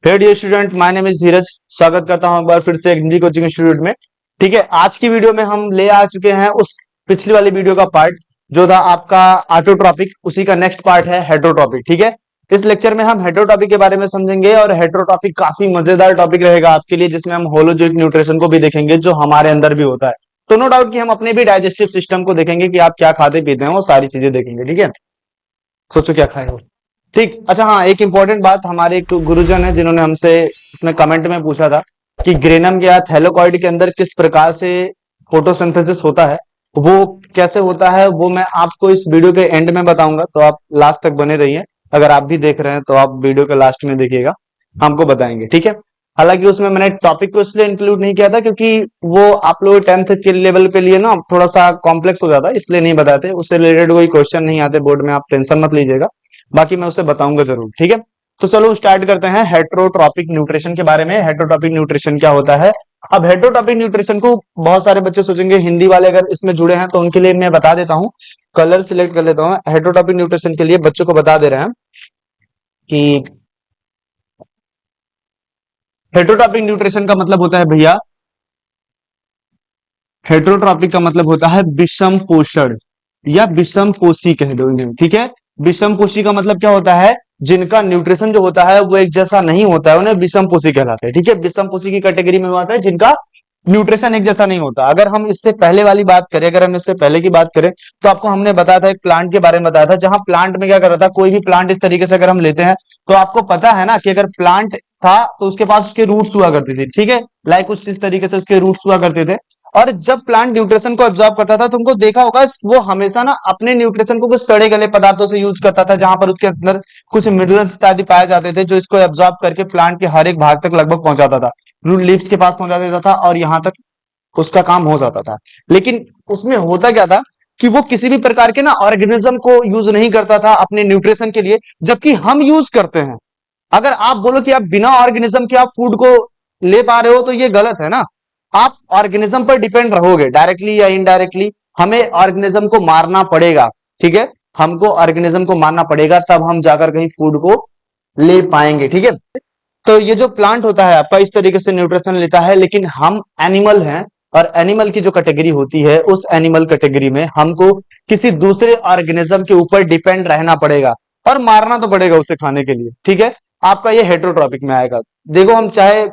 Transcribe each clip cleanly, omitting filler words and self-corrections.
Hey dear student, my name is Dheeraj. स्वागत करता हूं एक बार फिर से एक हिंदी कोचिंग इंस्टीट्यूट में। ठीक है, आज की वीडियो में हम ले आ चुके हैं उस पिछली वाली वीडियो का पार्ट जो था आपका ऑटोट्रॉपिक, उसी का नेक्स्ट पार्ट है हेटरोट्रॉपिक। ठीक है, इस लेक्चर में हम हेटरोट्रॉपिक के बारे में समझेंगे और हेटरोट्रॉपिक काफी मजेदार टॉपिक रहेगा आपके लिए, जिसमें हम होलोजोइक न्यूट्रिशन को भी देखेंगे जो हमारे अंदर भी होता है। तो नो डाउट कि हम अपने भी डाइजेस्टिव सिस्टम को देखेंगे कि आप क्या खाते पीते हैं, वो सारी चीजें देखेंगे। ठीक है, सोचो क्या खाए हो। ठीक, अच्छा हाँ, एक इंपॉर्टेंट बात, हमारे एक गुरुजन है जिन्होंने हमसे इसमें कमेंट में पूछा था कि ग्रेनम या थैलेकॉइड के अंदर किस प्रकार से फोटोसिंथेसिस होता है, वो कैसे होता है, वो मैं आपको इस वीडियो के एंड में बताऊंगा। तो आप लास्ट तक बने रहिए। अगर आप भी देख रहे हैं तो आप वीडियो के लास्ट में देखिएगा, हमको बताएंगे। ठीक है, हालांकि उसमें मैंने टॉपिक को इसलिए इंक्लूड नहीं किया था क्योंकि वो आप लोग 10th के लेवल पे लिए ना थोड़ा सा कॉम्प्लेक्स हो जाता है, इसलिए नहीं बताते। उससे रिलेटेड कोई क्वेश्चन नहीं आते बोर्ड में, आप टेंशन मत लीजिएगा, बाकी मैं उसे बताऊंगा जरूर। ठीक है, तो चलो स्टार्ट करते हैं हेटरोट्रॉपिक न्यूट्रिशन के बारे में। हेटरोट्रॉपिक न्यूट्रिशन क्या होता है? अब हेटरोट्रॉपिक न्यूट्रिशन को बहुत सारे बच्चे सोचेंगे, हिंदी वाले अगर इसमें जुड़े हैं तो उनके लिए मैं बता देता हूँ। कलर सिलेक्ट कर लेता हूँ। हेटरोट्रॉपिक न्यूट्रिशन के लिए बच्चों को बता दे रहे हैं कि हेटरोट्रॉपिक न्यूट्रिशन का मतलब होता है भैया, हेटरोट्रॉपिक का मतलब होता है विषम पोषण या विषम पोषी कह दो इन्हें। ठीक है, विषम पोषी का मतलब क्या होता है? जिनका न्यूट्रिशन जो होता है वो एक जैसा नहीं होता है, उन्हें विषम पोषी कहलाते हैं। ठीक है, विषम पोषी की कैटेगरी में आता है जिनका न्यूट्रिशन एक जैसा नहीं होता। अगर हम इससे पहले वाली बात करें, अगर हम इससे पहले की बात करें तो आपको हमने बताया था, एक प्लांट के बारे में बताया था, जहां प्लांट में क्या कर रहा था, कोई भी प्लांट इस तरीके से अगर हम लेते हैं तो आपको पता है ना कि अगर प्लांट था तो उसके पास उसके रूट्स हुआ करती थी। ठीक है, लाइक उस तरीके से उसके रूट्स हुआ करते थे। और जब प्लांट न्यूट्रिशन को एब्जॉर्ब करता था, तुमको देखा होगा वो हमेशा ना अपने न्यूट्रिशन को कुछ सड़े गले पदार्थों से यूज करता था, जहां पर उसके अंदर कुछ मिनरल्स इत्यादि पाए जाते थे जो इसको एब्जॉर्ब करके प्लांट के हर एक भाग तक लगभग पहुंचाता था, रूट लीव्स के पास पहुंचा देता था और यहां तक उसका काम हो जाता था। लेकिन उसमें होता क्या था कि वो किसी भी प्रकार के ना ऑर्गेनिज्म को यूज नहीं करता था अपने न्यूट्रिशन के लिए, जबकि हम यूज करते हैं। अगर आप बोलो कि आप बिना ऑर्गेनिज्म के आप फूड को ले पा रहे हो तो ये गलत है ना। आप ऑर्गेनिज्म पर डिपेंड रहोगे, डायरेक्टली या इनडायरेक्टली हमें ऑर्गेनिज्म को मारना पड़ेगा। ठीक है, हमको ऑर्गेनिज्म को मारना पड़ेगा, तब हम जाकर कहीं फूड को ले पाएंगे। ठीक है, तो ये जो प्लांट होता है आपका इस तरीके से न्यूट्रिशन लेता है, लेकिन हम एनिमल हैं और एनिमल की जो कैटेगरी होती है, उस एनिमल कैटेगरी में हमको किसी दूसरे ऑर्गेनिज्म के ऊपर डिपेंड रहना पड़ेगा और मारना तो पड़ेगा उसे खाने के लिए। ठीक है, आपका ये हेटरोट्रॉपिक में आएगा। देखो, हम चाहे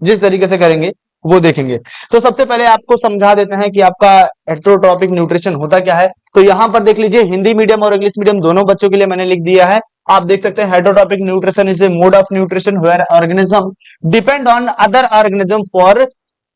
जिस तरीके से करेंगे वो देखेंगे। तो सबसे पहले आपको समझा देते हैं कि आपका हेटरोट्रॉपिक न्यूट्रिशन होता क्या है। तो यहां पर देख लीजिए, हिंदी मीडियम और इंग्लिश मीडियम दोनों बच्चों के लिए मैंने लिख दिया है। आप देख सकते हैं, heterotrophic nutrition is a mode of nutrition where organism depend on other organism for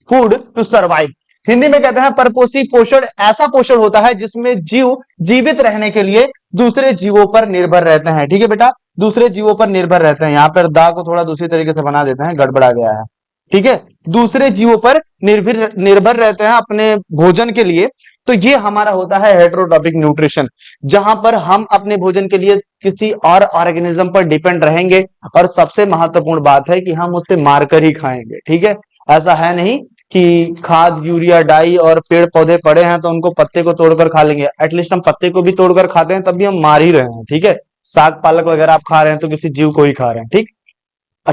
food to survive. Hindi में कहते हैं परपोषी पोषण ऐसा पोषण होता है जिसमें जीव जीवित रहने के लिए दूसरे जीवों पर निर्भर रहते हैं। ठीक है बेटा, दूसरे जीवों पर निर्भर रहते हैं। यहाँ पर दा को थोड़ा दूसरी तरीके से बना देते हैं, गड़बड़ा गया है। ठीक है, दूसरे जीवों पर निर्भर रहते हैं अपने भोजन के लिए। तो ये हमारा होता है हेटरोट्रॉपिक न्यूट्रिशन, जहां पर हम अपने भोजन के लिए किसी और ऑर्गेनिज्म पर डिपेंड रहेंगे। और सबसे महत्वपूर्ण बात है कि हम उसे मारकर ही खाएंगे। ठीक है, ऐसा है नहीं कि खाद यूरिया डाई और पेड़ पौधे पड़े हैं तो उनको पत्ते को तोड़कर खा लेंगे। एटलीस्ट हम पत्ते को भी तोड़कर खाते हैं, तब भी हम मार ही रहे हैं। ठीक है, साग पालक वगैरह आप खा रहे हैं तो किसी जीव को ही खा रहे हैं। ठीक,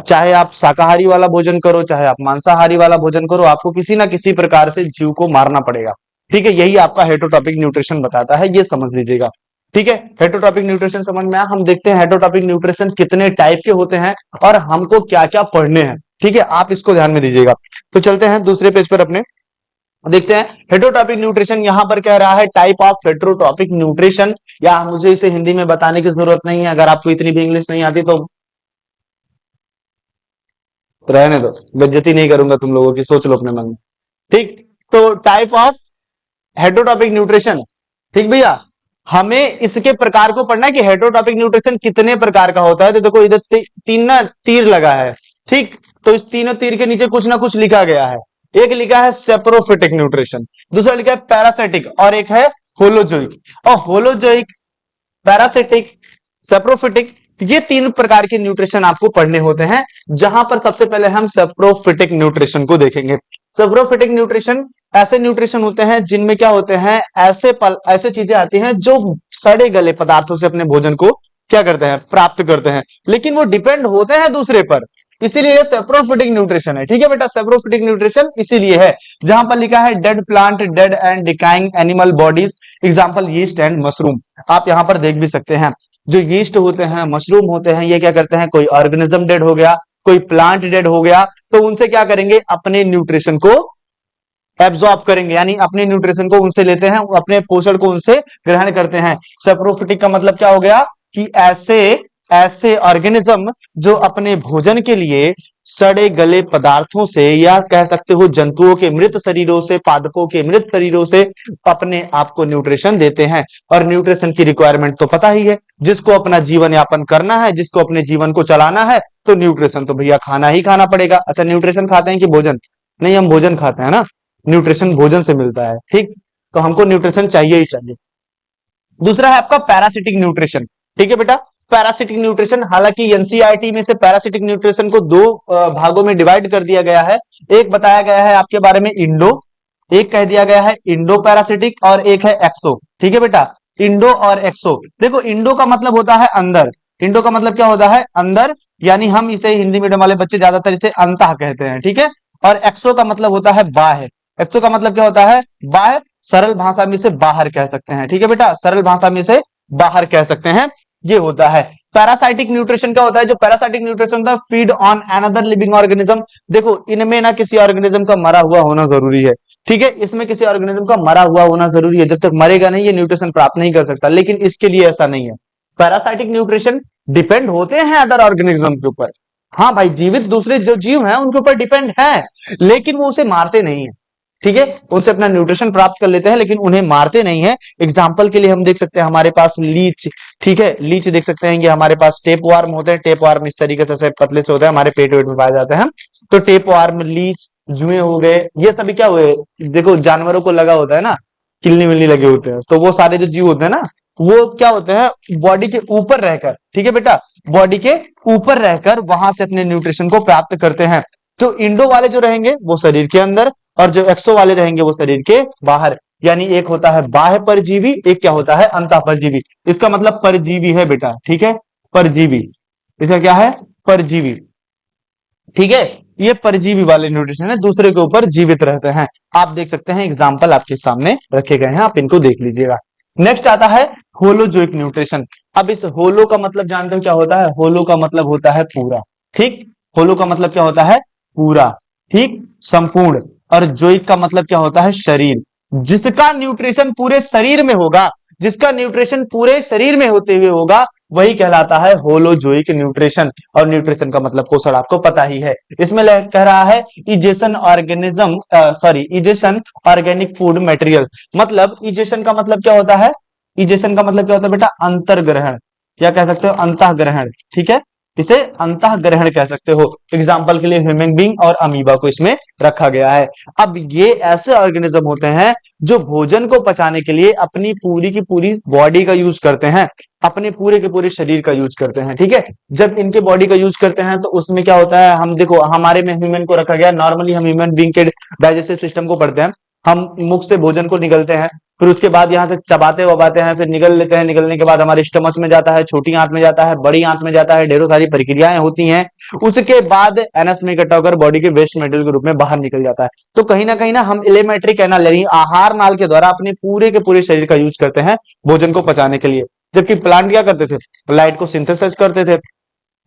चाहे आप शाकाहारी वाला भोजन करो चाहे आप मांसाहारी वाला भोजन करो, आपको किसी ना किसी प्रकार से जीव को मारना पड़ेगा। ठीक है, यही आपका हेटरोट्रॉपिक न्यूट्रिशन बताता है, ये समझ लीजिएगा। ठीक है, हेटरोट्रॉपिक न्यूट्रिशन समझ में आया। हम देखते हैं हेटरोट्रॉपिक न्यूट्रिशन कितने टाइप के होते हैं और हमको क्या क्या पढ़ने हैं। ठीक है, आप इसको ध्यान में दीजिएगा। तो चलते हैं दूसरे पेज पर अपने, देखते हैं हेटरोट्रॉपिक न्यूट्रिशन। यहां पर कह रहा है टाइप ऑफ हेटरोट्रॉपिक न्यूट्रिशन, या मुझे इसे हिंदी में बताने की जरूरत नहीं है, अगर आपको इतनी भी इंग्लिश नहीं आती तो रहने दो, बेइज्जती नहीं करूंगा तुम लोगों की, सोच लो अपने मन में। ठीक, तो टाइप ऑफ हेटरोट्रॉपिक न्यूट्रिशन। ठीक भैया, हमें इसके प्रकार को पढ़ना है कि हेटरोट्रॉपिक न्यूट्रिशन कितने प्रकार का होता है। तो देखो इधर तीन ना तीर लगा है। ठीक, तो इस तीनों तीर के नीचे कुछ ना कुछ लिखा गया है। एक लिखा है सेप्रोफिटिक न्यूट्रिशन, दूसरा लिखा है पैरासिटिक, और एक है होलोजोइक। और होलोजोइक, पैरासिटिक, सेप्रोफिटिक, ये तीन प्रकार के न्यूट्रिशन आपको पढ़ने होते हैं। जहां पर सबसे पहले हम सेप्रोफिटिक न्यूट्रिशन को देखेंगे। सेप्रोफिटिक न्यूट्रिशन ऐसे न्यूट्रिशन होते हैं जिनमें क्या होते हैं, ऐसे चीजें आती हैं जो सड़े गले पदार्थों से अपने भोजन को क्या करते हैं, प्राप्त करते हैं, लेकिन वो डिपेंड होते हैं दूसरे पर। इसीलिए सेप्रोफिटिक न्यूट्रिशन है। ठीक है बेटा, सेप्रोफिटिक न्यूट्रिशन इसीलिए है। जहां पर लिखा है dead plant, dead and decaying animal bodies, example yeast and mushroom, आप यहां पर देख भी सकते हैं। जो यीस्ट होते हैं, मशरूम होते हैं, ये क्या करते हैं, कोई ऑर्गेनिज्म डेड हो गया, कोई प्लांट डेड हो गया, तो उनसे क्या करेंगे, अपने न्यूट्रिशन को एब्जॉर्ब करेंगे, यानी अपने न्यूट्रिशन को उनसे लेते हैं, अपने पोषण को उनसे ग्रहण करते हैं। सेप्रोफिटिक का मतलब क्या हो गया कि ऐसे ऐसे ऑर्गेनिज्म जो अपने भोजन के लिए सड़े गले पदार्थों से, या कह सकते हो जंतुओं के मृत शरीरों से, पादपों के मृत शरीरों से अपने आप को न्यूट्रिशन देते हैं। और न्यूट्रिशन की रिक्वायरमेंट तो पता ही है, जिसको अपना जीवन यापन करना है, जिसको अपने जीवन को चलाना है, तो न्यूट्रिशन तो भैया खाना ही खाना पड़ेगा। अच्छा, न्यूट्रिशन खाते हैं कि भोजन? नहीं, हम भोजन खाते हैं ना, न्यूट्रिशन भोजन से मिलता है। ठीक, तो हमको न्यूट्रिशन चाहिए ही चाहिए। दूसरा है आपका पैरासिटिक न्यूट्रिशन। ठीक है बेटा, पैरासिटिक न्यूट्रिशन, हालांकि एनसीईआरटी में से पैरासिटिक न्यूट्रिशन को दो भागों में डिवाइड कर दिया गया है। एक बताया गया है आपके बारे में इंडो, एक कह दिया गया है इंडो पैरासिटिक, और एक है एक्सो। ठीक है बेटा, इंडो और एक्सो। देखो, इंडो का मतलब होता है अंदर, इंडो का मतलब क्या होता है, अंदर, यानी हम इसे हिंदी मीडियम वाले बच्चे ज्यादातर इसे अंतः कहते हैं। ठीक है, और एक्सो का मतलब होता है बाह्य। एक्सो का मतलब क्या होता है, बाह्य, सरल भाषा में से बाहर कह सकते हैं। ठीक है बेटा, सरल भाषा में से बाहर कह सकते हैं, ये होता है। पैरासाइटिक न्यूट्रिशन क्या होता है, जो पैरासाइटिक न्यूट्रिशन होता है, feed on another living organism. देखो, इनमें ना किसी ऑर्गेनिज्म का मरा हुआ होना जरूरी है। ठीक है, इसमें किसी ऑर्गेनिज्म का मरा हुआ होना जरूरी है, जब तक मरेगा नहीं ये न्यूट्रिशन प्राप्त नहीं कर सकता। लेकिन इसके लिए ऐसा नहीं है, पैरासाइटिक न्यूट्रिशन डिपेंड होते हैं अदर ऑर्गेनिज्म के ऊपर। हाँ भाई, जीवित दूसरे जो जीव हैं उनके ऊपर डिपेंड है, लेकिन वो उसे मारते नहीं है। ठीक है, उनसे अपना न्यूट्रिशन प्राप्त कर लेते हैं, लेकिन उन्हें मारते नहीं है। एग्जाम्पल के लिए हम देख सकते हैं हमारे पास लीच। ठीक है, लीच देख सकते हैं कि हमारे पास टेप वार्म होते हैं। टेप वार्म इस तरीके से पतले से होते हैं, हमारे पेट वेट में पाए जाते हैं। तो टेप वार्म, लीच, जुए हो गए, ये सभी क्या हुए, देखो जानवरों को लगा होता है ना, किलनी विलनी लगे होते हैं, तो वो सारे जो जीव होते हैं ना, वो क्या होते हैं, बॉडी के ऊपर रहकर, ठीक है बेटा, बॉडी के ऊपर रहकर वहां से अपने न्यूट्रिशन को प्राप्त करते हैं। तो इंडो वाले जो रहेंगे वो शरीर के अंदर, और जो एक्सो वाले रहेंगे वो शरीर के बाहर। यानी एक होता है बाह्य परजीवी, एक क्या होता है, अंतः परजीवी। इसका मतलब परजीवी है बेटा। ठीक है, परजीवी, इसका क्या है, परजीवी। ठीक है, ये परजीवी वाले न्यूट्रिशन है, दूसरे के ऊपर जीवित रहते हैं। आप देख सकते हैं, एग्जाम्पल आपके सामने रखे गए हैं, आप इनको देख लीजिएगा। नेक्स्ट आता है होलोजोइक न्यूट्रिशन। अब इस होलो का मतलब जानते हो क्या होता है, होलो का मतलब होता है पूरा। ठीक, होलो का मतलब क्या होता है, पूरा, ठीक, संपूर्ण। और जोइक का मतलब क्या होता है, शरीर। जिसका न्यूट्रिशन पूरे शरीर में होगा, जिसका न्यूट्रिशन पूरे शरीर में होते हुए होगा, वही कहलाता है होलोजोइक न्यूट्रिशन। और न्यूट्रिशन का मतलब पोषण आपको पता ही है। इसमें कह रहा है egestion organism, sorry, egestion organic food material. मतलब इजेशन का मतलब क्या होता है, इजेशन का मतलब क्या होता है बेटा, अंतर्ग्रहण, या कह सकते हो अंतःग्रहण। ठीक है, इसे अंतःग्रहण कह सकते हो। एग्जाम्पल के लिए ह्यूमन बीइंग और अमीबा को इसमें रखा गया है। अब ये ऐसे ऑर्गेनिज्म होते हैं जो भोजन को पचाने के लिए अपनी पूरी की पूरी बॉडी का यूज करते हैं, अपने पूरे के पूरे शरीर का यूज करते हैं। ठीक है, जब इनके बॉडी का यूज करते हैं तो उसमें क्या होता है, हम देखो हमारे में ह्यूमन को रखा गया। नॉर्मली हम ह्यूमन बीइंग के डाइजेस्टिव सिस्टम को पढ़ते हैं। हम मुख से भोजन को निगलते हैं, फिर उसके बाद यहाँ से चबाते वबाते हैं, फिर निगल लेते हैं। निगलने के बाद हमारे स्टमच में जाता है, छोटी आंत में जाता है, बड़ी आंत में जाता है, ढेरों सारी प्रक्रियाएं होती हैं। उसके बाद एनस में इकट्ठा होकर बॉडी के वेस्ट मटेरियल के रूप में बाहर निकल जाता है। तो कहीं ना हम एलिमेंट्री कैनाल यानी आहार नाल के द्वारा अपने पूरे के पूरे शरीर का यूज करते हैं भोजन को पचाने के लिए। जबकि प्लांट क्या करते थे, लाइट को सिंथेसाइज करते थे।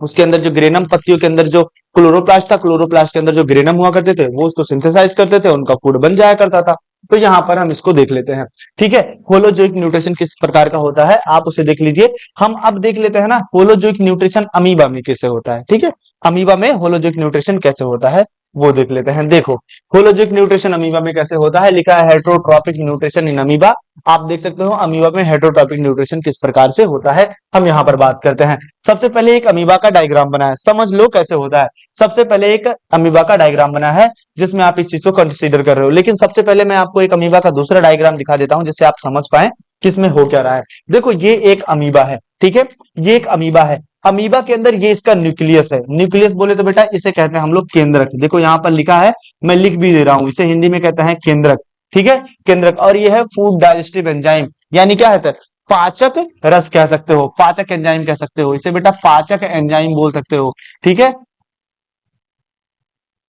उसके अंदर जो ग्रेनम, पत्तियों के अंदर जो क्लोरोप्लास्ट था, क्लोरोप्लास्ट के अंदर जो ग्रेनम हुआ करते थे, वो उसको सिंथेसाइज करते थे, उनका फूड बन जाया करता था। तो यहां पर हम इसको देख लेते हैं। ठीक है, होलोजोइक न्यूट्रिशन किस प्रकार का होता है आप उसे देख लीजिए। हम अब देख लेते हैं ना होलोजोइक न्यूट्रिशन अमीबा में कैसे होता है। ठीक है, अमीबा में होलोजोइक न्यूट्रिशन कैसे होता है वो देख लेते हैं। देखो, होलोजोइक न्यूट्रिशन अमीबा में कैसे होता है, लिखा है हेटरोट्रॉपिक न्यूट्रिशन इन अमीबा। आप देख सकते हो अमीबा में हेटरोट्रॉपिक न्यूट्रिशन किस प्रकार से होता है, हम यहाँ पर बात करते हैं। सबसे पहले एक अमीबा का डायग्राम बना है, समझ लो कैसे होता है। सबसे पहले एक अमीबा का डायग्राम बना है जिसमें आप इस चीज को कंसीडर कर रहे हो, लेकिन सबसे पहले मैं आपको एक अमीबा का दूसरा डायग्राम दिखा देता हूं जिससे आप समझ पाए किसमें हो क्या रहा है। देखो, ये एक अमीबा है। ठीक है, ये एक अमीबा है। अमीबा के अंदर ये इसका न्यूक्लियस है। न्यूक्लियस बोले तो बेटा इसे कहते हैं हम लोग केंद्रक। देखो यहाँ पर लिखा है, मैं लिख भी दे रहा हूं, इसे हिंदी में कहते हैं केंद्रक। ठीक है, केंद्रक। और ये है फूड डाइजेस्टिव एंजाइम, यानी क्या है, पाचक रस कह सकते हो, पाचक एंजाइम कह सकते हो, इसे बेटा पाचक एंजाइम बोल सकते हो। ठीक है,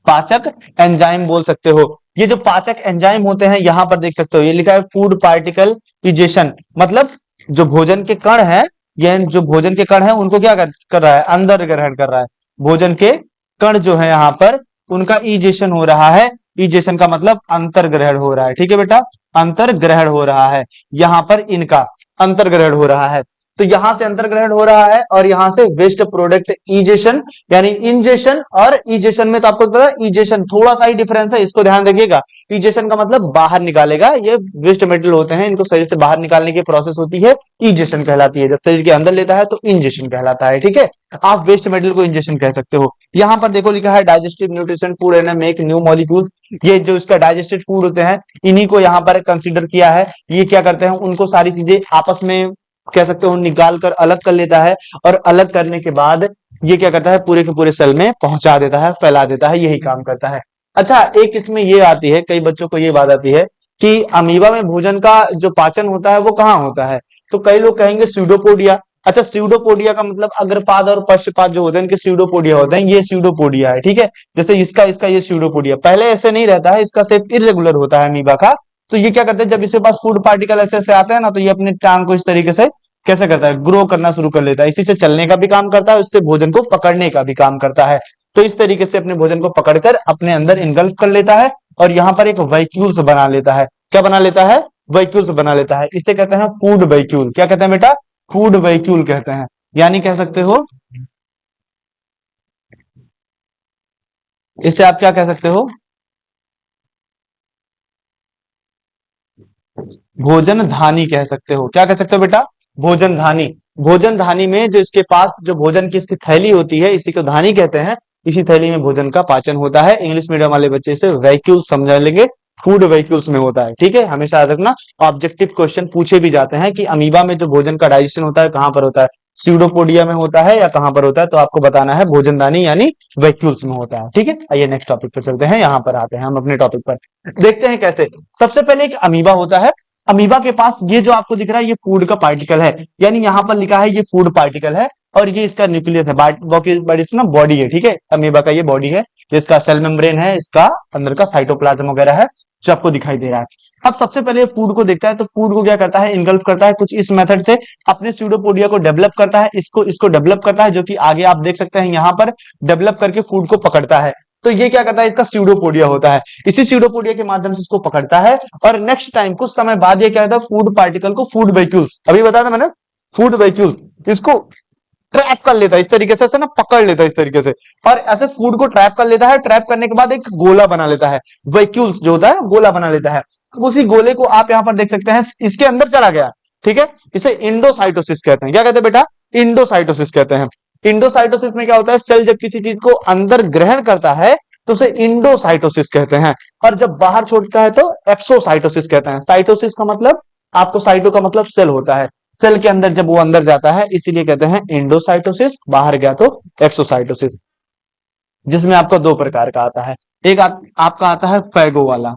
पाचक एंजाइम बोल सकते हो। ये जो पाचक एंजाइम होते हैं यहां पर देख सकते हो, ये लिखा है फूड पार्टिकल इजेशन, मतलब जो भोजन के कण है, ये जो भोजन के कण है उनको क्या कर रहा है, अंदर ग्रहण कर रहा है। भोजन के कण जो है यहाँ पर उनका इजेशन हो रहा है। इजेशन का मतलब अंतर ग्रहण हो रहा है, ठीक है बेटा, अंतर ग्रहण हो रहा है। यहाँ पर इनका अंतर ग्रहण हो रहा है, तो यहां से अंतर ग्रहण हो रहा है और यहां से वेस्ट प्रोडक्ट इजेशन, यानी इंजेशन और इजेशन में तो आपको पता है इजेशन थोड़ा सा ही डिफरेंस है, इसको ध्यान रखिएगा। इजेशन का मतलब बाहर निकालेगा, ये वेस्ट मेटेरियल होते हैं इनको शरीर से बाहर निकालने की प्रोसेस होती है, इजेशन कहलाती है। जब शरीर के अंदर लेता है तो इंजेशन कहलाता है, ठीक है। आप वेस्ट मेटेरियल को इंजेशन कह सकते हो। यहां पर देखो लिखा है digestive nutrition food and make new molecules, ये जो इसका डाइजेस्टेड फूड होते हैं इन्हीं को यहाँ पर कंसीडर किया है। ये क्या करते हैं, उनको सारी चीजें आपस में कह सकते हो निकाल कर अलग कर लेता है, और अलग करने के बाद ये क्या करता है, पूरे के पूरे सेल में पहुंचा देता है, फैला देता है, यही काम करता है। अच्छा, एक इसमें ये आती है, कई बच्चों को ये बात आती है कि अमीबा में भोजन का जो पाचन होता है वो कहाँ होता है, तो कई लोग कहेंगे स्यूडोपोडिया। अच्छा, स्यूडोपोडिया का मतलब अग्रपाद और पश्चपाद जो होते हैं इनके स्यूडोपोडिया होते हैं, ये स्यूडोपोडिया है, ठीक है। जैसे इसका इसका ये स्यूडोपोडिया, पहले ऐसे नहीं रहता है, इसका शेप इरेगुलर होता है अमीबा का। तो ये क्या करते हैं, जब इसके पास फूड पार्टिकल ऐसे ऐसे आते हैं ना, तो ये अपने टांग को इस तरीके से कैसे करता है, ग्रो करना शुरू कर लेता है, इसी से चलने का भी काम करता है, उससे भोजन को पकड़ने का भी काम करता है। तो इस तरीके से अपने भोजन को पकड़कर अपने अंदर इनगल्फ कर लेता है और यहाँ पर एक वैक्यूल्स बना लेता है। क्या बना लेता है, वैक्यूल्स बना लेता है। इसे कहते हैं फूड वैक्यूल। क्या कहते हैं बेटा, फूड वैक्यूल कहते हैं। यानी कह सकते हो इसे आप क्या कह सकते हो, भोजन धानी कह सकते हो। क्या कह सकते हो बेटा, भोजन धानी। भोजन धानी में जो इसके पास जो भोजन की इसकी थैली होती है इसी को धानी कहते हैं। इसी थैली में भोजन का पाचन होता है। इंग्लिश मीडियम वाले बच्चे इसे वैक्यूल समझ लेंगे, फूड वैक्यूल्स में होता है, ठीक है। हमेशा याद रखना, ऑब्जेक्टिव क्वेश्चन पूछे भी जाते हैं कि अमीबा में जो भोजन का डाइजेशन होता है कहां पर होता है, स्यूडोपोडिया में होता है या कहां पर होता है, तो आपको बताना है भोजनदानी यानी वैक्यूल्स में होता है, ठीक है। आइए नेक्स्ट टॉपिक पर चलते हैं, यहां पर आते हैं हम अपने टॉपिक पर, देखते हैं कैसे। सबसे पहले एक अमीबा होता है। अमीबा के पास ये जो आपको दिख रहा है ये फूड का पार्टिकल है, यानी यहां पर लिखा है ये फूड पार्टिकल है, और ये इसका न्यूक्लियस है, बॉडी ना बॉडी है, ठीक है। अमीबा का ये बॉडी है, इसका सेल मेम्ब्रेन है, इसका अंदर का साइटोप्लाज्म वगैरह है जो आपको दिखाई दे रहा है। अब सबसे पहले फूड को देखता है, तो फूड को क्या करता है, इनगल्फ करता है कुछ इस मेथड से, अपने स्यूडोपोडिया को डेवलप करता है, इसको इसको डेवलप करता है, जो कि आगे आप देख सकते हैं यहां पर डेवलप करके फूड को पकड़ता है। तो ये क्या करता है, इसका स्यूडोपोडिया होता है, इसी स्यूडोपोडिया के माध्यम से इसको पकड़ता है, और नेक्स्ट टाइम कुछ समय बाद ये क्या होता है, फूड पार्टिकल को, फूड वैक्यूल्स अभी बताया था मैंने, फूड वैक्यूल इसको ट्रैप कर लेता है इस तरीके से, ऐसे ना पकड़ लेता है इस तरीके से, और ऐसे फूड को ट्रैप कर लेता है। ट्रैप करने के बाद एक गोला बना लेता है, वैक्यूल्स जो होता है गोला बना लेता है। अब उसी गोले को आप यहां पर देख सकते हैं, इसके अंदर चला गया, ठीक है। इसे इंडोसाइटोसिस कहते हैं। क्या कहते हैं बेटा, इंडोसाइटोसिस कहते हैं। इंडोसाइटोसिस में क्या होता है, सेल जब किसी चीज को अंदर ग्रहण करता है तो उसे इंडोसाइटोसिस कहते हैं, और जब बाहर छोड़ता है तो एक्सोसाइटोसिस कहते हैं। साइटोसिस का मतलब, आपको साइटो का मतलब सेल होता है, सेल के अंदर जब वो अंदर जाता है इसीलिए कहते हैं इंडोसाइटोसिस, बाहर गया तो एक्सोसाइटोसिस। जिसमें आपका दो प्रकार का आता है, एक आपका आता है फैगो वाला,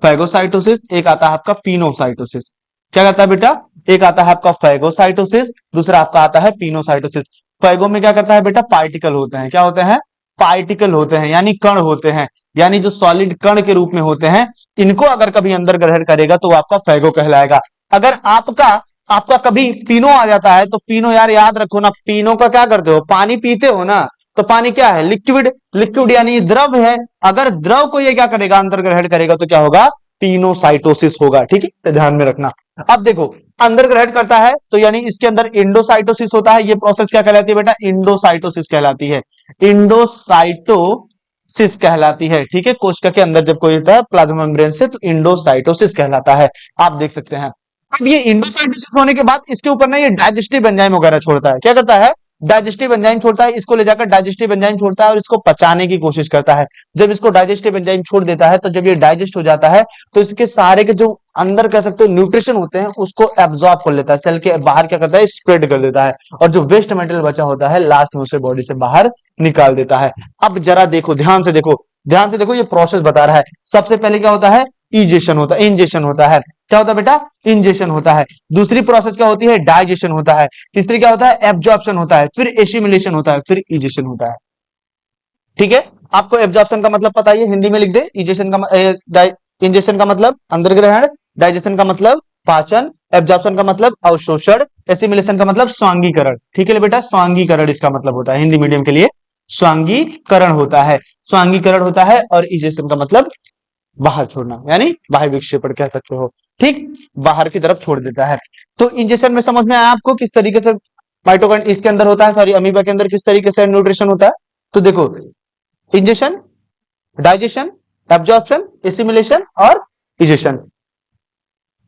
फैगोसाइटोसिस, एक आता है आपका पिनोसाइटोसिस। क्या कहता है बेटा, एक आता है आपका फैगोसाइटोसिस, दूसरा आपका आता है पिनोसाइटोसिस। फैगो में क्या करता है बेटा, पार्टिकल होते हैं। क्या होते हैं, पार्टिकल होते हैं, यानी कण होते हैं, यानी जो सॉलिड कण के रूप में होते हैं, इनको अगर कभी अंदर ग्रहण करेगा तो वो आपका फैगो कहलाएगा। अगर आपका आपका कभी पीनो आ जाता है तो पीनो, यार याद रखो ना, पीनो का क्या करते हो, पानी पीते हो ना, तो पानी क्या है, लिक्विड, लिक्विड यानी द्रव है। अगर द्रव को ये क्या करेगा, अंतर ग्रहण करेगा तो क्या होगा, पीनोसाइटोसिस होगा, ठीक है, तो ध्यान में रखना। अब देखो, अंदर ग्रहण करता है तो यानी इसके अंदर इंडोसाइटोसिस होता है, ये प्रोसेस क्या कहलाती है बेटा, इंडोसाइटोसिस कहलाती है, इंडोसाइटोसिस कहलाती है, ठीक है। कोशिका के अंदर जब कोई होता है प्लाज्मा मेम्ब्रेन से तो इंडोसाइटोसिस कहलाता है, आप देख सकते हैं। अब ये इंडोसाइटोसिस होने के बाद इसके ऊपर ना ये डाइजेस्टिव एंजाइम वगैरह छोड़ता है। क्या करता है, डाइजेस्टिव एंजाइम छोड़ता है, इसको ले जाकर डाइजेस्टिव एंजाइम छोड़ता है और इसको पचाने की कोशिश करता है। जब इसको डाइजेस्टिव एंजाइम छोड़ देता है तो जब ये डाइजेस्ट हो जाता है तो इसके सारे के जो अंदर कह सकते हो न्यूट्रिशन होते हैं उसको एब्जॉर्ब कर लेता है, सेल के बाहर क्या करता है, स्प्रेड कर देता है, और जो वेस्ट मटेरियल बचा होता है लास्ट में उसे बॉडी से बाहर निकाल देता है। अब जरा देखो, ध्यान से देखो, ध्यान से देखो, ये प्रोसेस बता रहा है। सबसे पहले क्या होता है, इजेशन होता है, इंजेशन होता है। क्या होता है बेटा, इंजेशन होता है। दूसरी प्रोसेस क्या होती है, डाइजेशन होता है। तीसरी क्या होता है, एब्जॉर्प्शन होता है, फिर एसिमिलेशन होता है, फिर इजेशन होता है। ठीक है, आपको एब्जॉर्प्शन का मतलब पता ही है, हिंदी में लिख दे। इंजेक्शन का मतलब अंदर ग्रहण, डाइजेशन का मतलब पाचन, एब्जॉर्प्शन का मतलब अवशोषण, एसिमिलेशन का मतलब स्वांगीकरण। ठीक है बेटा, स्वांगीकरण इसका मतलब होता है हिंदी मीडियम के लिए, स्वांगीकरण होता है, स्वांगीकरण होता है। और इजेक्शन का मतलब बाहर छोड़ना, यानी बाह्य विक्षेपण कह सकते हो। ठीक, बाहर की तरफ छोड़ देता है। तो इंजेक्शन में समझ में आया आपको किस तरीके से माइटोकॉन्ड इसके अंदर होता है, सॉरी अमीबा के अंदर किस तरीके से न्यूट्रिशन होता है। तो देखो, इंजेक्शन, डाइजेशन, एब्जॉर्प्शन, एसिमिलेशन और इजेशन।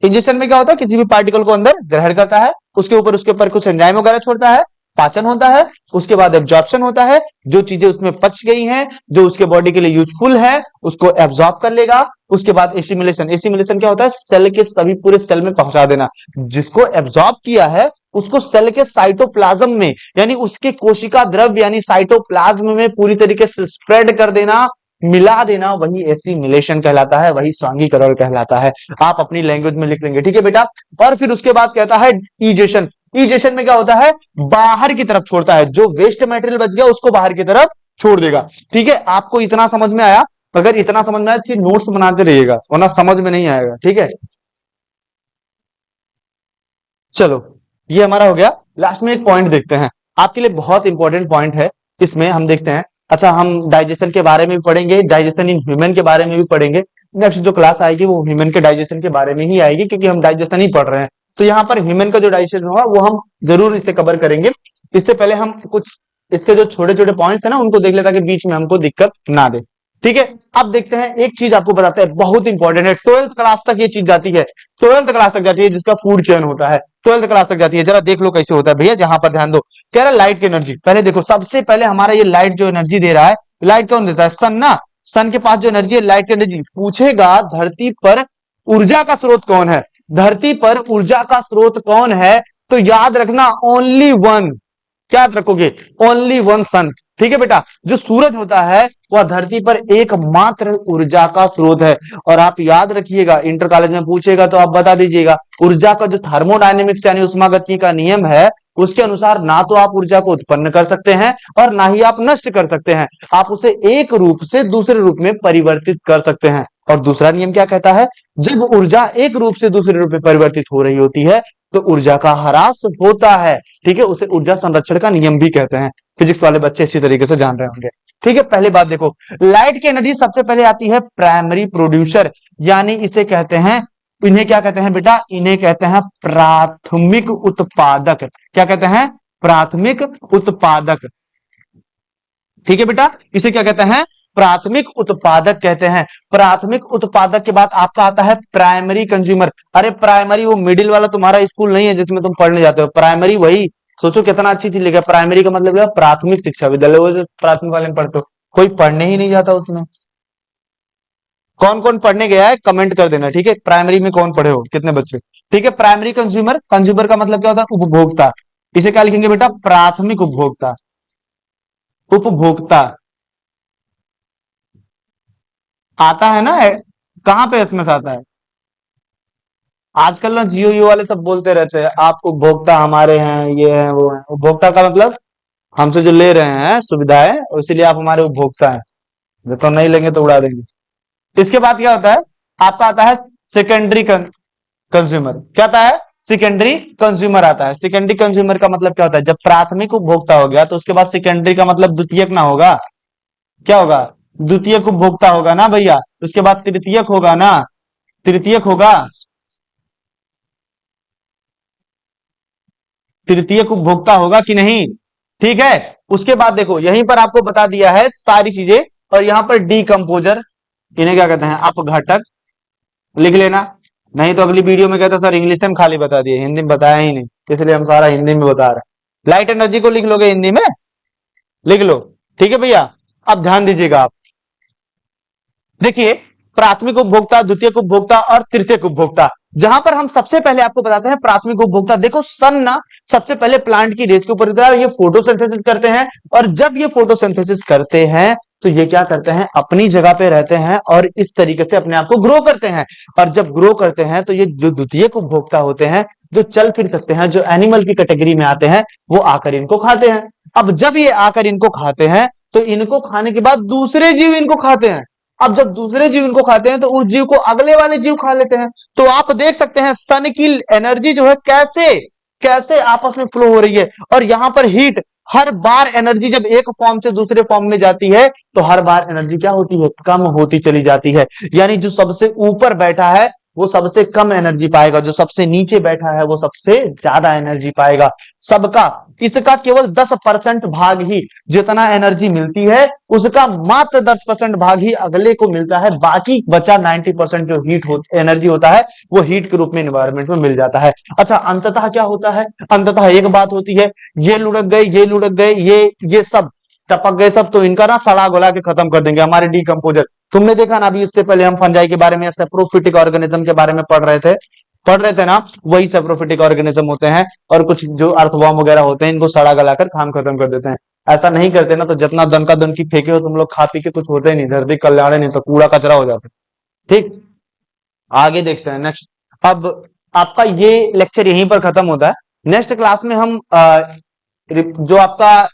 इंजेक्शन में क्या होता है, किसी भी पार्टिकल को अंदर ग्रहण करता है, उसके ऊपर कुछ एंजाइम वगैरह छोड़ता है, पाचन होता है, उसके बाद एब्जॉर्प्शन होता है, जो चीजें उसमें पच गई हैं, जो उसके बॉडी के लिए यूजफुल है, उसको एब्जॉर्ब कर लेगा। उसके बाद एसिमिलेशन, एसिमिलेशन क्या होता है, सेल के सभी पूरे सेल में पहुंचा देना। जिसको एब्जॉर्ब किया है उसको सेल के साइटोप्लाज्म में, यानी उसके कोशिका द्रव्य यानी साइटोप्लाज्म में पूरी तरीके से स्प्रेड कर देना, मिला देना, वही एसिमिलेशन कहलाता है, वही स्वांगीकरण कहलाता है। आप अपनी लैंग्वेज में लिख लेंगे, ठीक है बेटा। और फिर उसके बाद कहता है इजेशन। इजेशन में क्या होता है, बाहर की तरफ छोड़ता है, जो वेस्ट मटेरियल बच गया उसको बाहर की तरफ छोड़ देगा। ठीक है, आपको इतना समझ में आया, अगर इतना समझ में आया तो नोट्स बनाते रहिएगा, वरना समझ में नहीं आएगा। ठीक है, चलो ये हमारा हो गया। लास्ट में एक पॉइंट देखते हैं, आपके लिए बहुत इंपॉर्टेंट पॉइंट है। इसमें हम देखते हैं, अच्छा हम डाइजेशन के बारे में भी पढ़ेंगे, डाइजेशन इन ह्यूमन के बारे में भी पढ़ेंगे। नेक्स्ट जो क्लास आएगी वो ह्यूमन के डाइजेशन के बारे में ही आएगी, क्योंकि हम डाइजेशन ही पढ़ रहे हैं। तो यहाँ पर ह्यूमन का जो डाइजेशन होगा वो हम जरूर इसे कवर करेंगे। इससे पहले हम कुछ इसके जो छोटे छोटे पॉइंट्स है ना उनको देख लेता कि बीच में हमको दिक्कत ना दे। ठीक है, अब देखते हैं, एक चीज आपको बताते हैं बहुत इंपॉर्टेंट है, 12th क्लास तक ये चीज जाती है, 12th क्लास तक जाती है, जिसका फूड चेन होता है 12th क्लास तक जाती है। जरा देख लो कैसे होता है भैया, जहां पर ध्यान दो। कह रहा है लाइट की एनर्जी, पहले देखो सबसे पहले हमारा ये लाइट जो एनर्जी दे रहा है, लाइट कौन देता है, सन ना। सन के पास जो एनर्जी है, लाइट की एनर्जी। पूछेगा धरती पर ऊर्जा का स्रोत कौन है, धरती पर ऊर्जा का स्रोत कौन है, तो याद रखना ओनली वन, क्या याद रखोगे, ओनली वन सन। ठीक है बेटा, जो सूरज होता है वह धरती पर एकमात्र ऊर्जा का स्रोत है। और आप याद रखिएगा, इंटर कॉलेज में पूछेगा तो आप बता दीजिएगा, ऊर्जा का जो थर्मोडायनेमिक्स यानी उष्मागतिकी का नियम है, उसके अनुसार ना तो आप ऊर्जा को उत्पन्न कर सकते हैं और ना ही आप नष्ट कर सकते हैं, आप उसे एक रूप से दूसरे रूप में परिवर्तित कर सकते हैं। और दूसरा नियम क्या कहता है, जब ऊर्जा एक रूप से दूसरे रूप में परिवर्तित हो रही होती है तो ऊर्जा का ह्रास होता है। ठीक है, उसे ऊर्जा संरक्षण का नियम भी कहते हैं, फिजिक्स वाले बच्चे अच्छी तरीके से जान रहे होंगे। ठीक है, पहली बात देखो, लाइट की एनर्जी सबसे पहले आती है प्राइमरी प्रोड्यूसर, यानी इसे कहते हैं, इन्हें क्या कहते हैं बेटा, इन्हें कहते हैं प्राथमिक उत्पादक। क्या कहते हैं, प्राथमिक उत्पादक। ठीक है बेटा, इसे क्या कहते हैं, प्राथमिक उत्पादक कहते हैं। प्राथमिक उत्पादक के बाद आपका आता है प्राइमरी कंज्यूमर। अरे प्राइमरी वो मिडिल वाला तुम्हारा स्कूल नहीं है जिसमें तुम पढ़ने जाते हो, प्राइमरी वही, सोचो कितना अच्छी चीज लिखा, प्राइमरी का मतलब है प्राथमिक शिक्षा विद्यालय, वो जो प्राथमिक वाले में पढ़ते हो, कोई पढ़ने ही नहीं जाता उसमें। कौन कौन पढ़ने गया है कमेंट कर देना, ठीक है, प्राइमरी में कौन पढ़े हो, कितने बच्चे। ठीक है, प्राइमरी कंज्यूमर, कंज्यूमर का मतलब क्या होता है, उपभोक्ता। इसे क्या लिखेंगे बेटा, प्राथमिक उपभोक्ता, उपभोक्ता आता है ना, कहां पे इसमें से आता है। आजकल ना जियो यू वाले सब बोलते रहते हैं आप उपभोक्ता हमारे हैं, ये है वो है। उपभोक्ता का मतलब हमसे जो ले रहे हैं सुविधाएं, इसीलिए आप हमारे उपभोक्ता हैं, जो तो नहीं लेंगे तो उड़ा देंगे। इसके बाद क्या होता है, आपका आता है सेकेंडरी कंज्यूमर। क्या आता है, सेकेंडरी कंज्यूमर आता है। सेकेंडरी कंज्यूमर का मतलब क्या होता है, जब प्राथमिक उपभोक्ता हो गया तो उसके बाद सेकेंडरी का मतलब द्वितीयक ना होगा, क्या होगा, द्वितीयक उपभोक्ता होगा ना भैया, उसके बाद तृतीयक होगा ना, तृतीयक होगा, तृतीयक उपभोक्ता होगा कि नहीं। ठीक है, उसके बाद देखो यहीं पर आपको बता दिया है सारी चीजें, और यहां पर डीकंपोजर, इन्हें क्या कहते हैं, अपघटक, लिख लेना। नहीं तो अगली वीडियो में कहता सर इंग्लिश में खाली बता दिए, हिंदी में बताया ही नहीं, इसलिए हम सारा हिंदी में बता रहे हैं। लाइट एनर्जी को लिख लोगे हिंदी में, लिख लो। ठीक है भैया, अब ध्यान दीजिएगा आप, देखिए प्राथमिक उपभोक्ता, द्वितीयक उपभोक्ता और तृतीयक उपभोक्ता। जहां पर हम सबसे पहले आपको बताते हैं प्राथमिक उपभोक्ता, देखो सन ना सबसे पहले प्लांट की रेस के ऊपर ये फोटोसिंथेसिस करते हैं, और जब ये फोटोसिंथेसिस करते हैं तो ये क्या करते हैं, अपनी जगह पे रहते हैं और इस तरीके से अपने आप को ग्रो करते हैं। और जब ग्रो करते हैं तो ये जो द्वितीयक उपभोक्ता होते हैं, जो चल फिर सकते हैं, जो एनिमल की कैटेगरी में आते हैं, वो आकर इनको खाते हैं। अब जब ये आकर इनको खाते हैं तो इनको खाने के बाद दूसरे जीव इनको खाते हैं। अब जब दूसरे जीव इनको खाते हैं तो उस जीव को अगले वाले जीव खा लेते हैं। तो आप देख सकते हैं सन की एनर्जी जो है कैसे कैसे आपस में फ्लो हो रही है। और यहां पर हीट, हर बार एनर्जी जब एक फॉर्म से दूसरे फॉर्म में जाती है तो हर बार एनर्जी क्या होती है, कम होती चली जाती है। यानी जो सबसे ऊपर बैठा है वो सबसे कम एनर्जी पाएगा, जो सबसे नीचे बैठा है वो सबसे ज्यादा एनर्जी पाएगा। सबका इसका केवल 10% भाग ही, जितना एनर्जी मिलती है उसका मात्र 10% भाग ही अगले को मिलता है। बाकी बचा 90% जो हीट एनर्जी होता है वो हीट के रूप में एनवायरमेंट में मिल जाता है। अच्छा, अंततः क्या होता है, अंततः एक बात होती है, ये लुढ़क गए, ये लुढ़क गए, ये सब टपक गए सब, तो इनका ना सड़ा गोला के खत्म कर देंगे हमारे डीकंपोजर। तुमने देखा ना, अभी इससे पहले हम फंजाई के बारे में, सेप्रोफिटिक ऑर्गेनिज्म के बारे में पढ़ रहे थे ना, वही सेप्रोफिटिक ऑर्गेनिज्म होते हैं। और कुछ जो अर्थवॉर्म वगैरह होते हैं इनको सड़ा गला कर काम खत्म कर देते हैं। ऐसा नहीं करते ना तो जितना दन का दन की फेंके हो तुम लोग, खा पी के कुछ होते ही नहीं, धरती कल्याण नहीं तो कूड़ा कचरा हो जाता है। ठीक, आगे देखते हैं नेक्स्ट। अब आपका ये लेक्चर यहीं पर खत्म होता है। नेक्स्ट क्लास में हम जो आपका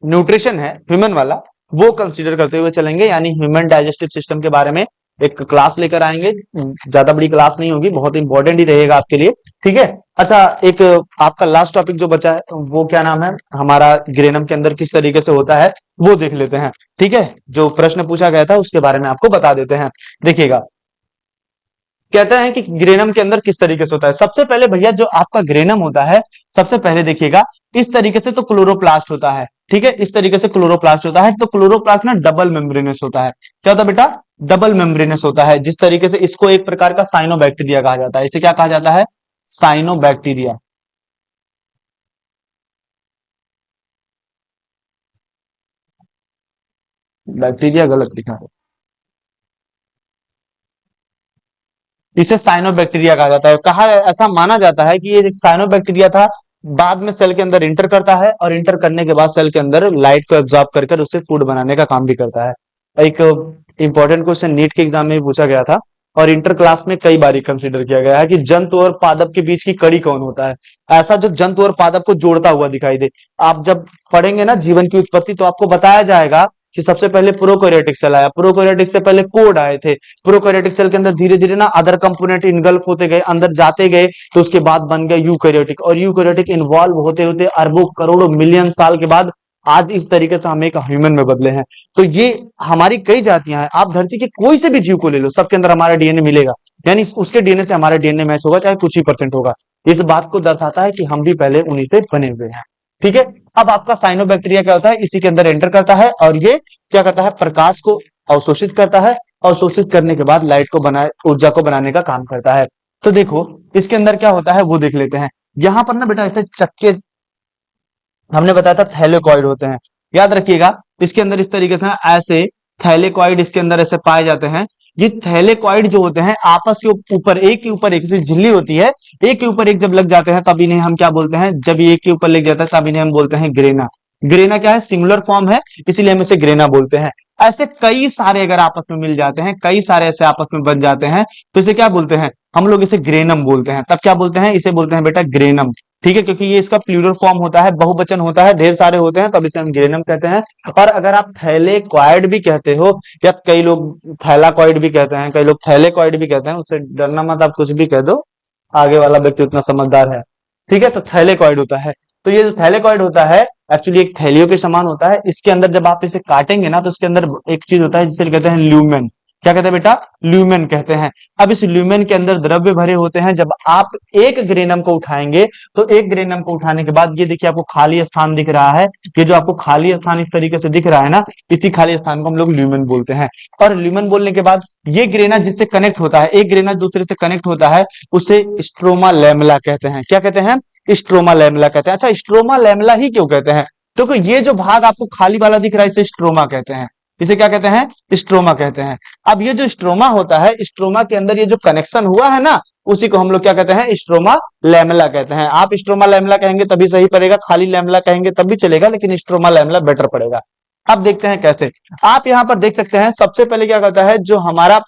न्यूट्रिशन है ह्यूमन वाला वो कंसीडर करते हुए चलेंगे, यानी ह्यूमन डाइजेस्टिव सिस्टम के बारे में एक क्लास लेकर आएंगे। ज्यादा बड़ी क्लास नहीं होगी, बहुत इंपॉर्टेंट ही रहेगा आपके लिए। ठीक है। अच्छा, एक आपका लास्ट टॉपिक जो बचा है वो क्या नाम है हमारा, ग्रेनम के अंदर किस तरीके से होता है वो देख लेते हैं। ठीक है, जो प्रश्न पूछा गया था उसके बारे में आपको बता देते हैं। देखिएगा, कहते हैं कि ग्रेनम के अंदर किस तरीके से होता है। सबसे पहले भैया जो आपका ग्रेनम होता है, सबसे पहले देखिएगा इस तरीके से तो क्लोरोप्लास्ट होता है। ठीक है, इस तरीके से क्लोरोप्लास्ट होता है। तो क्लोरोप्लास्ट ना डबल मेम्ब्रेनस होता है। क्या होता है बेटा, डबल मेम्ब्रेनस होता है। जिस तरीके से इसको एक प्रकार का साइनोबैक्टीरिया कहा जाता है। इसे क्या कहा जाता है, साइनोबैक्टीरिया। बैक्टीरिया गलत लिखा है, इसे साइनोबैक्टीरिया कहा जाता है। कहा ऐसा माना जाता है कि ये एक साइनोबैक्टीरिया था, बाद में सेल के अंदर इंटर करता है और इंटर करने के बाद सेल के अंदर लाइट को एब्जॉर्ब कर कर उससे फूड बनाने का काम भी करता है। एक इंपॉर्टेंट क्वेश्चन नीट के एग्जाम में भी पूछा गया था और इंटर क्लास में कई बार कंसीडर किया गया है कि जंतु और पादप के बीच की कड़ी कौन होता है, ऐसा जो जंतु और पादप को जोड़ता हुआ दिखाई दे। आप जब पढ़ेंगे ना जीवन की उत्पत्ति तो आपको बताया जाएगा कि सबसे पहले प्रोकैरियोटिक सेल आया, प्रोकैरियोटिक से पहले कोड आए थे, प्रोकैरियोटिक सेल के अंदर धीरे धीरे ना अदर कंपोनेंट इनगल्फ होते गए, अंदर जाते गए, तो उसके बाद बन गए यूकैरियोटिक। और यूकैरियोटिक इन्वॉल्व होते होते अरबों करोड़ों मिलियन साल के बाद आज इस तरीके से हम एक ह्यूमन में बदले हैं। तो ये हमारी कई जातियां हैं, आप धरती के कोई से भी जीव को ले लो, सबके अंदर हमारा डीएनए मिलेगा, यानी उसके डीएनए से हमारा डीएनए मैच होगा, चाहे कुछ ही परसेंट होगा। इस बात को दर्शाता है कि हम भी पहले उन्हीं से बने हुए हैं। ठीक है। अब आपका साइनोबैक्टीरिया क्या होता है, इसी के अंदर एंटर करता है और ये क्या करता है, प्रकाश को अवशोषित करता है, अवशोषित करने के बाद लाइट को बनाए, ऊर्जा को बनाने का काम करता है। तो देखो इसके अंदर क्या होता है वो देख लेते हैं। यहां पर ना बेटा ऐसे चक्के, हमने बताया था थैलेकॉइड होते हैं, याद रखिएगा। इसके अंदर इस तरीके से ऐसे थैलेकॉइड इसके अंदर ऐसे पाए जाते हैं। ये थैलेकॉइड जो होते हैं आपस के ऊपर एक से झिल्ली होती है, एक के ऊपर एक जब लग जाते हैं तब इन्हें हम क्या बोलते हैं, जब ये एक के ऊपर लग जाता है तब इन्हें हम बोलते हैं ग्रेना। ग्रेना क्या है, सिंगुलर फॉर्म है, इसीलिए हम इसे ग्रेना बोलते हैं। ऐसे कई सारे अगर आपस में मिल जाते हैं, कई सारे ऐसे आपस में बन जाते हैं तो इसे क्या बोलते हैं, हम लोग इसे ग्रेनम बोलते हैं। तब क्या बोलते हैं, इसे बोलते हैं बेटा ग्रेनम। ठीक है, क्योंकि ये इसका प्लूरल फॉर्म होता है, बहुवचन होता है, ढेर सारे होते हैं, तब इसे हम ग्रेनम कहते हैं। और अगर आप थैलेकॉइड भी कहते हो, या कई लोग थैलाकॉइड भी कहते हैं, कई लोग थैलेकॉइड भी कहते हैं, उससे डरना मत, आप कुछ भी कह दो, आगे वाला व्यक्ति उतना समझदार है। ठीक है, तो थैलेकॉइड होता है। तो ये जो थैलेकॉइड होता है एक्चुअली एक थैलियो के समान होता है। इसके अंदर जब आप इसे काटेंगे ना तो इसके अंदर एक चीज होता है जिसे कहते हैं ल्यूमेन। क्या कहते हैं बेटा, ल्यूमेन कहते हैं। अब इस ल्यूमेन के अंदर द्रव्य भरे होते हैं। जब आप एक ग्रेनम को उठाएंगे तो एक ग्रेनम को उठाने के बाद ये देखिए आपको खाली स्थान दिख रहा है, ये जो आपको खाली स्थान इस तरीके से दिख रहा है ना, इसी खाली स्थान को हम लोग ल्यूमेन बोलते हैं। और ल्यूमेन बोलने के बाद ये ग्रेना जिससे कनेक्ट होता है, एक ग्रेना दूसरे से कनेक्ट होता है, उसे स्ट्रोमा लैमेला कहते हैं। क्या कहते हैं, स्ट्रोमा लैमेला कहते हैं। अच्छा, स्ट्रोमा लैमेला ही क्यों कहते हैं, तो ये जो भाग आपको खाली वाला दिख रहा है इसे स्ट्रोमा कहते हैं। इसे क्या कहते हैं, स्ट्रोमा कहते हैं। अब ये जो स्ट्रोमा होता है, स्ट्रोमा के अंदर ये जो कनेक्शन हुआ है ना, उसी को हम लोग क्या कहते हैं, स्ट्रोमा लैमेला कहते हैं। आप स्ट्रोमा लैमेला कहेंगे तभी सही पड़ेगा, खाली लैमेला कहेंगे तब भी चलेगा, लेकिन स्ट्रोमा लैमेला बेटर पड़ेगा। अब देखते हैं कैसे। आप यहां पर देख सकते हैं सबसे पहले क्या करता है, जो हमारा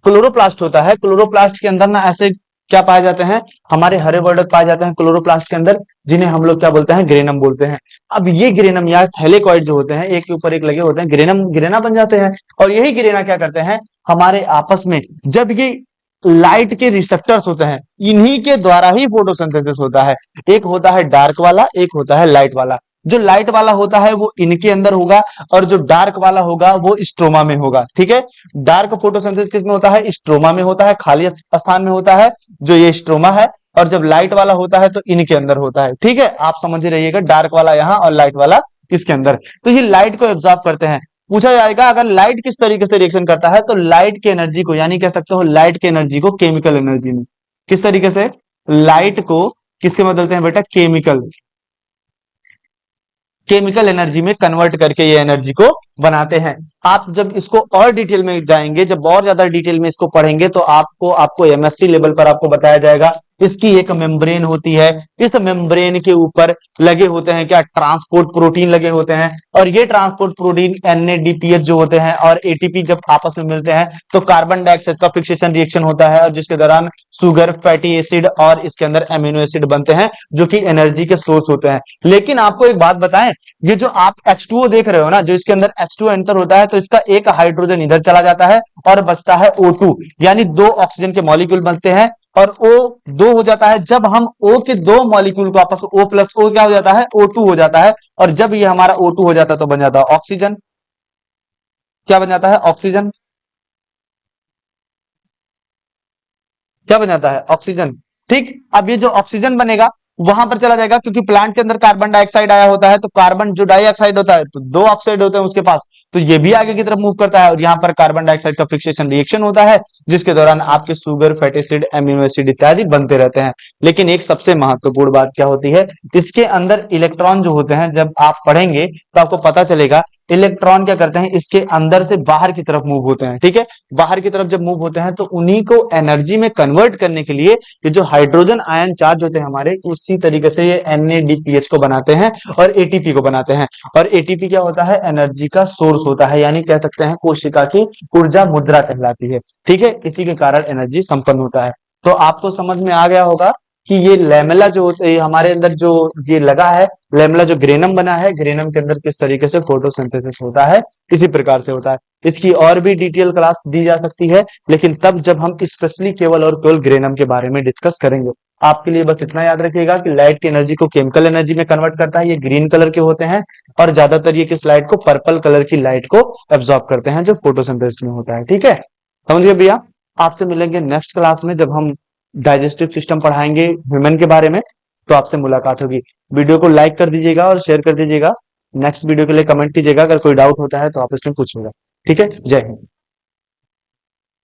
क्लोरोप्लास्ट होता है, क्लोरोप्लास्ट के अंदर ना ऐसे क्या पाए जाते हैं, हमारे हरे वर्णक पाए जाते हैं क्लोरोप्लास्ट के अंदर, जिन्हें हम लोग क्या बोलते हैं, ग्रेनम बोलते हैं। अब ये ग्रेनम या थैलेकॉइड जो होते हैं, एक के ऊपर एक लगे होते हैं, ग्रेना बन जाते हैं। और यही ग्रेना क्या करते हैं, हमारे आपस में जब ये लाइट के रिसेप्टर्स होते हैं, इन्हीं के द्वारा ही फोटोसिंथेसिस होता है। एक होता है डार्क वाला, एक होता है लाइट वाला। जो लाइट वाला होता है वो इनके अंदर होगा, और जो डार्क वाला होगा वो स्ट्रोमा में होगा। ठीक है, डार्क फोटोसिंथेसिस किसमें होता है, स्ट्रोमा में होता है, खाली स्थान में होता है, जो ये स्ट्रोमा है। और जब लाइट वाला होता है तो इनके अंदर होता है। ठीक है, आप समझ रहिएगा, डार्क वाला यहाँ और लाइट वाला इसके अंदर। तो ये लाइट को एब्जॉर्ब करते हैं। पूछा जाएगा अगर लाइट किस तरीके से रिएक्शन करता है, तो लाइट की एनर्जी को, यानी कह सकते हो लाइट की एनर्जी को केमिकल एनर्जी में, किस तरीके से लाइट को किससे बदलते हैं बेटा, केमिकल एनर्जी में कन्वर्ट करके ये एनर्जी को बनाते हैं। आप जब इसको और डिटेल में जाएंगे, जब और ज्यादा डिटेल में इसको पढ़ेंगे, तो आपको एमएससी लेवल पर आपको बताया जाएगा। इसकी एक मेम्ब्रेन होती है, इस मेम्ब्रेन के ऊपर लगे होते हैं क्या, ट्रांसपोर्ट प्रोटीन लगे होते हैं। और ये ट्रांसपोर्ट प्रोटीन एनएडीपीएच जो होते हैं और एटीपी जब आपस में मिलते हैं तो कार्बन डाइऑक्साइड का फिक्सेशन रिएक्शन होता है, और जिसके दौरान शुगर, फैटी एसिड और इसके अंदर एमिनो एसिड बनते हैं, जो कि एनर्जी के सोर्स होते हैं। लेकिन आपको एक बात बताएं, ये जो आप H2O देख रहे हो ना, जो इसके अंदर H2O एंटर होता है, तो इसका एक हाइड्रोजन इधर चला जाता है और बचता है O2, यानी दो ऑक्सीजन के मॉलिक्यूल बनते हैं। और O दो हो जाता है जब हम O के दो मॉलिक्यूल को आपस में, O प्लस O क्या हो जाता है, O2 हो जाता है। और जब ये हमारा O2 हो जाता है तो बन जाता है ऑक्सीजन। क्या बन जाता है, ऑक्सीजन। क्या बन जाता है, ऑक्सीजन। ठीक, अब ये जो ऑक्सीजन बनेगा वहां पर चला जाएगा, क्योंकि प्लांट के अंदर कार्बन डाइऑक्साइड आया होता है, तो कार्बन जो डाइऑक्साइड होता है, तो दो ऑक्साइड होते हैं उसके पास, तो ये भी आगे की तरफ मूव करता है, और यहाँ पर कार्बन डाइऑक्साइड का फिक्सेशन रिएक्शन होता है, जिसके दौरान आपके sugar, fatty acid, amino acid इत्यादि बनते रहते हैं। लेकिन एक सबसे महत्वपूर्ण बात क्या होती है, इसके अंदर इलेक्ट्रॉन जो होते हैं, जब आप पढ़ेंगे तो आपको पता चलेगा इलेक्ट्रॉन क्या करते हैं, इसके अंदर से बाहर की तरफ मूव होते हैं। ठीक है, बाहर की तरफ जब मूव होते हैं तो उन्हीं को एनर्जी में कन्वर्ट करने के लिए ये जो हाइड्रोजन आयन चार्ज होते हैं हमारे, उसी तरीके से ये NADPH को बनाते हैं और ATP को बनाते हैं। और ATP क्या होता है, एनर्जी का सोर्स होता है, यानी कह सकते हैं कोशिका की ऊर्जा मुद्रा कहलाती है। ठीक है, इसी के कारण एनर्जी संपन्न होता है। तो आपको समझ में आ गया होगा कि ये लैमेला जो होते हैं हमारे अंदर, जो ये लगा है लैमेला, जो ग्रेनम बना है, ग्रेनम के अंदर किस तरीके से फोटोसिंथेसिस होता है, इसी प्रकार से होता है। इसकी और भी डिटेल क्लास दी जा सकती है, लेकिन तब जब हम स्पेशली केवल और केवल ग्रेनम के बारे में डिस्कस करेंगे। आपके लिए बस इतना याद रखिएगा कि लाइट की एनर्जी को केमिकल एनर्जी में कन्वर्ट करता है, ये ग्रीन कलर के होते हैं, और ज्यादातर ये किस लाइट को, पर्पल कलर की लाइट को एब्जॉर्ब करते हैं, जो फोटोसिंथेसिस में होता है। ठीक है, समझिए भैया। आपसे मिलेंगे नेक्स्ट क्लास में, जब हम डाइजेस्टिव सिस्टम पढ़ाएंगे ह्यूमन के बारे में, तो आपसे मुलाकात होगी। वीडियो को लाइक कर दीजिएगा और शेयर कर दीजिएगा। नेक्स्ट वीडियो के लिए कमेंट कीजिएगा, अगर कोई डाउट होता है तो आप इसमें पूछिएगा। ठीक है, जय हिंद।